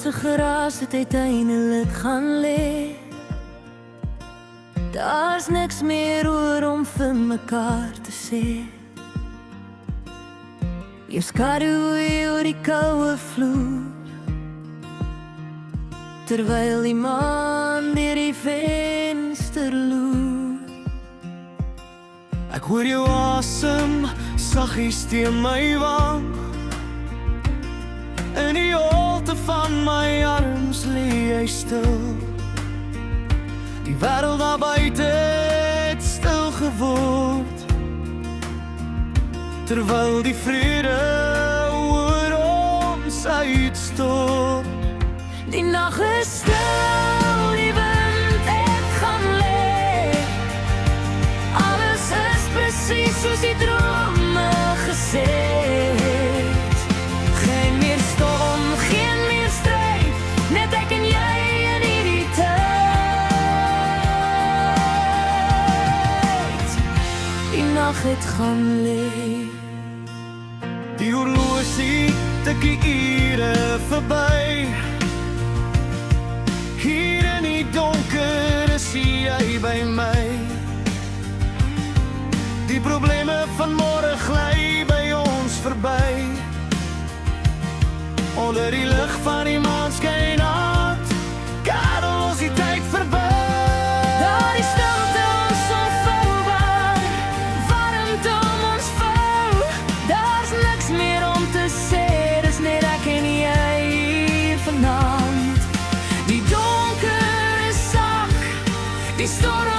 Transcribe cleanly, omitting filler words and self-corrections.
se geraas het uiteindelik gaan lê. Daar's niks meer oor om vir mekaar te sê. Jou skadu oor die koue vloer, terwyl die maan deur die venster loer. Ek hoor jou asem saggies teen my wang. In die holte van my arms lê jy stil. Die wêreld daar buite het stil geword, terwyl die vrede oor ons uitstort. Die nag is stil, die wind het gaan lê. Alles is presies soos die drome gesê het. Geen meer storm, geen meer stryd, net ek en jy in hierdie tyd. Die nag het gaan lê. Die horlosie tik die ure verby. Hier in die donker is jy by my. Die probleme van môre gly by ons verby. Onder die lig van die maan skyn hard, karel ons die tyd verby. Daar is stilte ons onvoubaar, warmte om ons vou. Daar's niks meer om te sê, dis net ek en jy hier vanaand. Die donker is sak, die storm